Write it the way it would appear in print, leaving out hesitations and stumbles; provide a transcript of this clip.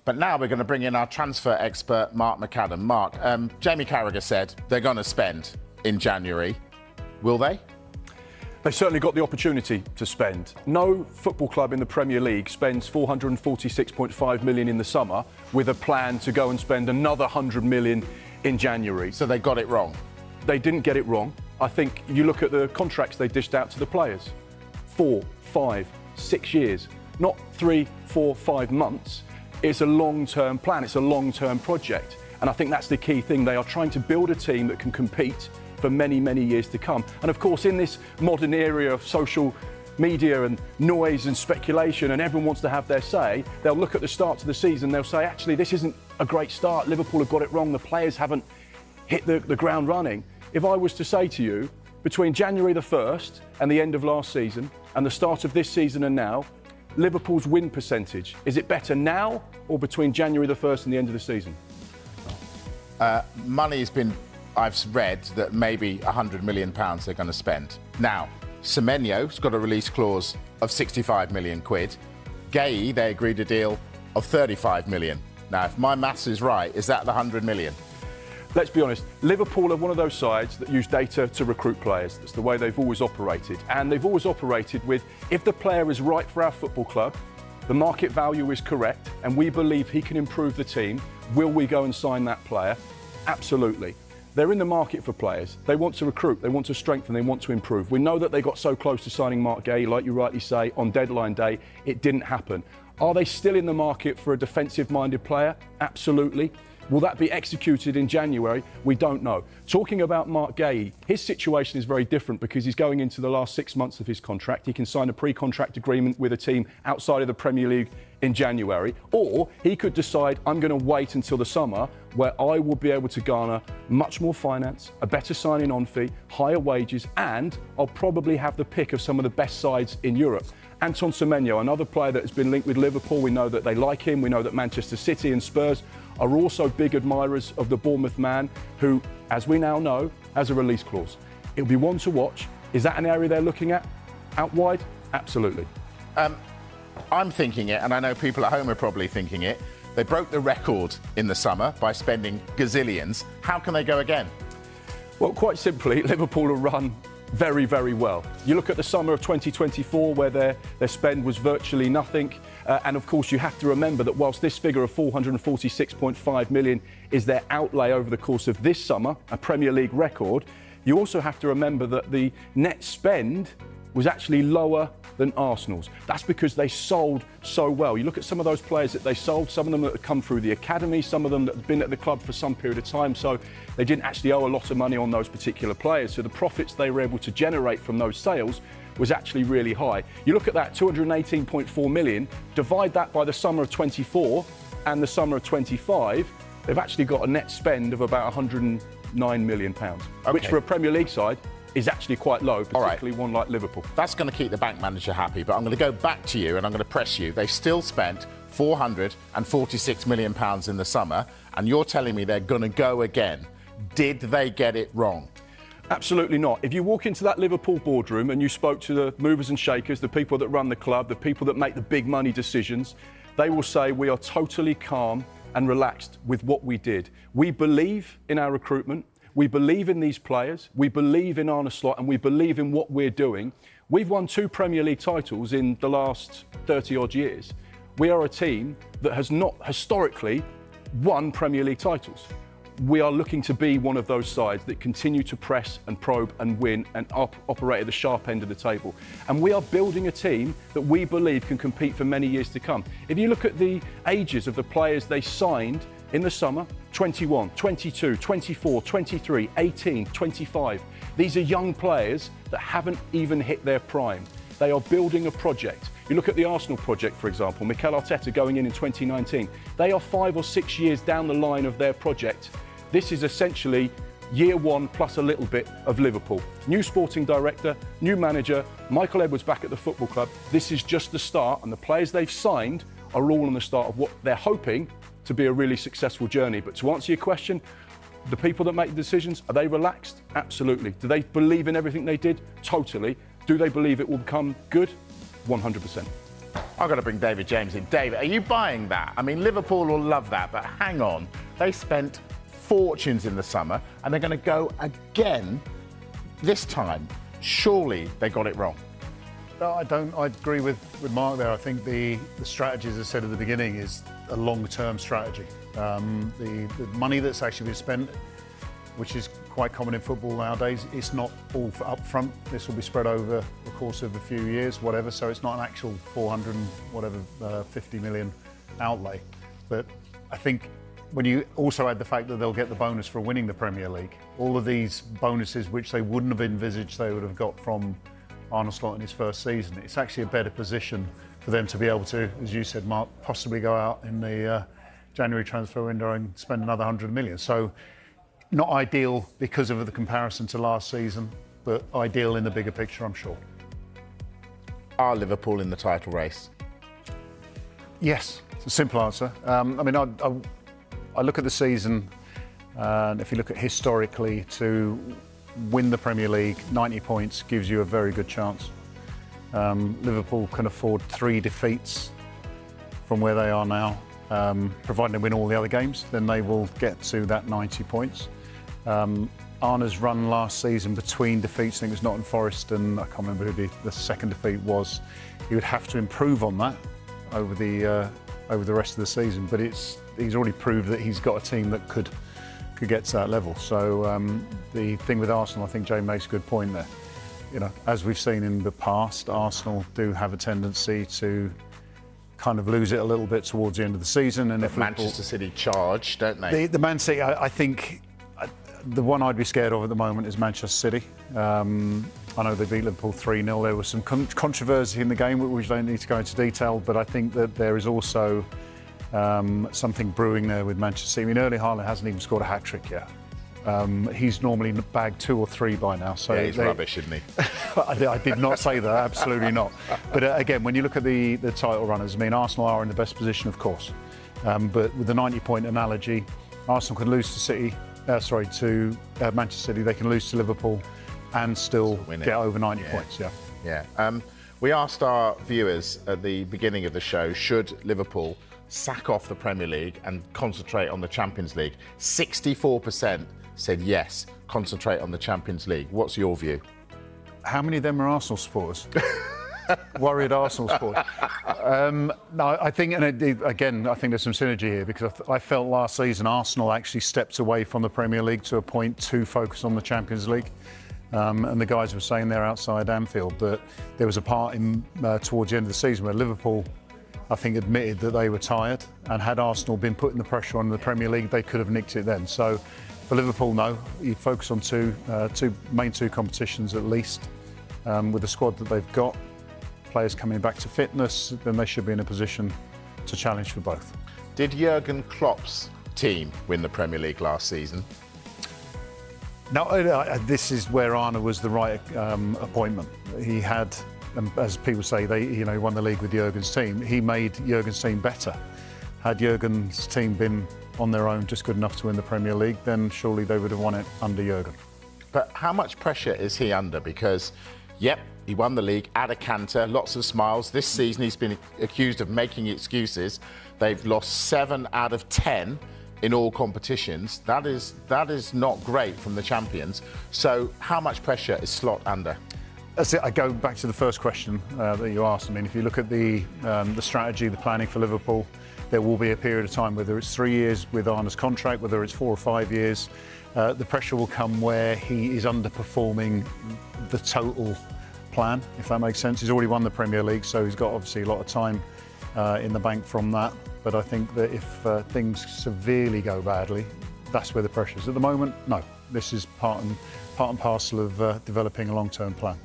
But now we're going to bring in our transfer expert, Mark McAdam. Mark, Jamie Carragher said they're going to spend in January. Will they? They certainly got the opportunity to spend. No football club in the Premier League spends £446.5 million in the summer with a plan to go and spend another £100 million in January. So they got it wrong? They didn't get it wrong. I think you look at the contracts they dished out to the players. 4, 5, 6 years. Not 3, 4, 5 months. It's a long-term plan. It's a long-term project. And I think that's the key thing. They are trying to build a team that can compete for many, many years to come. And of course, in this modern era of social media and noise and speculation, and everyone wants to have their say, they'll look at the start to the season, they'll say, actually, this isn't a great start. Liverpool have got it wrong. The players haven't hit the ground running. If I was to say to you, between January the 1st and the end of last season and the start of this season and now, Liverpool's win percentage, is it better now or between January the 1st and the end of the season? Money's been, I've read that maybe £100 million they're going to spend. Now, Semenyo's got a release clause of 65 million quid. Guehi, they agreed a deal of 35 million. Now, if my maths is right, is that the 100 million? Let's be honest, Liverpool are one of those sides that use data to recruit players. That's the way they've always operated. And they've always operated with, if the player is right for our football club, the market value is correct, and we believe he can improve the team, will we go and sign that player? Absolutely. They're in the market for players. They want to recruit, they want to strengthen, they want to improve. We know that they got so close to signing Marc Guehi, like you rightly say, on deadline day. It didn't happen. Are they still in the market for a defensive-minded player? Absolutely. Will that be executed in January? We don't know. Talking about Marc Guehi, his situation is very different because he's going into the last 6 months of his contract. He can sign a pre-contract agreement with a team outside of the Premier League in January, or he could decide, I'm going to wait until the summer where I will be able to garner much more finance, a better signing on fee, higher wages, and I'll probably have the pick of some of the best sides in Europe. Antoine Semenyo, another player that has been linked with Liverpool, we know that they like him, we know that Manchester City and Spurs are also big admirers of the Bournemouth man who, as we now know, has a release clause. It'll be one to watch. Is that an area they're looking at? Out wide? Absolutely. I'm thinking it, and I know people at home are probably thinking it. They broke the record in the summer by spending gazillions. How can they go again? Well, quite simply, Liverpool are run very, very well. You look at the summer of 2024 where their spend was virtually nothing. And of course, you have to remember that whilst this figure of 446.5 million is their outlay over the course of this summer, a Premier League record, you also have to remember that the net spend was actually lower than Arsenal's. That's because they sold so well. You look at some of those players that they sold, some of them that have come through the academy, some of them that have been at the club for some period of time, so they didn't actually owe a lot of money on those particular players. So the profits they were able to generate from those sales was actually really high. You look at that 218.4 million, divide that by the summer of 24 and the summer of 25, they've actually got a net spend of about £109 million, which for a Premier League side is actually quite low, particularly one like Liverpool. That's going to keep the bank manager happy, but I'm going to go back to you and I'm going to press you. They still spent £446 million in the summer, and you're telling me they're going to go again. Did they get it wrong? Absolutely not. If you walk into that Liverpool boardroom and you spoke to the movers and shakers, the people that run the club, the people that make the big money decisions, they will say we are totally calm and relaxed with what we did. We believe in our recruitment. We believe in these players, we believe in Arne Slot, and we believe in what we're doing. We've won 2 Premier League titles in the last 30-odd years. We are a team that has not historically won Premier League titles. We are looking to be one of those sides that continue to press and probe and win and operate at the sharp end of the table. And we are building a team that we believe can compete for many years to come. If you look at the ages of the players they signed in the summer, 21, 22, 24, 23, 18, 25. These are young players that haven't even hit their prime. They are building a project. You look at the Arsenal project, for example, Mikel Arteta going in 2019. They are 5 or 6 years down the line of their project. This is essentially year one plus a little bit of Liverpool. New sporting director, new manager, Michael Edwards back at the football club. This is just the start, and the players they've signed are all on the start of what they're hoping to be a really successful journey. But to answer your question, the people that make the decisions, are they relaxed? Absolutely. Do they believe in everything they did? Totally. Do they believe it will become good? 100%. I've got to bring David James in. David, are you buying that? I mean, Liverpool will love that, but hang on. They spent fortunes in the summer, and they're going to go again this time. Surely they got it wrong. No, I don't. I agree with Mark there. I think the strategy, as I said at the beginning, is a long-term strategy. The money that's actually been spent, which is quite common in football nowadays, it's not all for up front. This will be spread over the course of a few years, whatever. So it's not an actual 50 million outlay. But I think when you also add the fact that they'll get the bonus for winning the Premier League, all of these bonuses which they wouldn't have envisaged they would have got from Arne Slot in his first season, it's actually a better position for them to be able to, as you said, Mark, possibly go out in the January transfer window and spend another 100 million. So not ideal because of the comparison to last season, but ideal in the bigger picture, I'm sure. Are Liverpool in the title race? Yes, it's a simple answer. I mean, I look at the season, and if you look at historically, to win the Premier League, 90 points gives you a very good chance. Liverpool can afford 3 defeats from where they are now. Providing they win all the other games, then they will get to that 90 points. Arne's run last season between defeats, I think it was Nottingham Forest and I can't remember who the second defeat was. He would have to improve on that over the rest of the season, but he's already proved that he's got a team that could get to that level. So the thing with Arsenal, I think Jay makes a good point there. You know, as we've seen in the past, Arsenal do have a tendency to kind of lose it a little bit towards the end of the season. And if Manchester City charge, don't they? The Man City, I think the one I'd be scared of at the moment is Manchester City. I know they beat Liverpool 3-0. There was some controversy in the game, which I don't need to go into detail, but I think that there is also something brewing there with Manchester City. I mean, Erling Haaland hasn't even scored a hat-trick yet. He's normally bagged 2 or 3 by now. So yeah, he's rubbish, isn't he? I did not say that, absolutely not. But again, when you look at the title runners, I mean, Arsenal are in the best position, of course. But with the 90-point analogy, Arsenal can lose to Manchester City. They can lose to Liverpool and still get over 90 points. Yeah. We asked our viewers at the beginning of the show, should Liverpool sack off the Premier League and concentrate on the Champions League? 64% said yes, concentrate on the Champions League. What's your view? How many of them are Arsenal supporters? Worried Arsenal supporters. No, I think, and again, I think there's some synergy here because I felt last season Arsenal actually stepped away from the Premier League to a point to focus on the Champions League. And the guys were saying there outside Anfield that there was a part in towards the end of the season where Liverpool, I think, admitted that they were tired, and had Arsenal been putting the pressure on the Premier League, they could have nicked it then. So for Liverpool, no, you focus on two competitions at least. With the squad that they've got, players coming back to fitness, then they should be in a position to challenge for both. Did Jurgen Klopp's team win the Premier League last season? No, this is where Arne was the right appointment. He had, as people say, he won the league with Jurgen's team. He made Jurgen's team better. Had Jurgen's team been on their own just good enough to win the Premier League, then surely they would have won it under Jurgen. But how much pressure is he under? Because, yep, he won the league at a canter, lots of smiles. This season he's been accused of making excuses. They've lost 7 out of 10 in all competitions. That is not great from the champions. So how much pressure is Slot under? That's it. I go back to the first question that you asked. I mean, if you look at the strategy, the planning for Liverpool, there will be a period of time, whether it's 3 years with Arne's contract, whether it's 4 or 5 years, the pressure will come where he is underperforming the total plan, if that makes sense. He's already won the Premier League, so he's got obviously a lot of time in the bank from that. But I think that if things severely go badly, that's where the pressure is. At the moment, no. This is part and parcel of developing a long-term plan.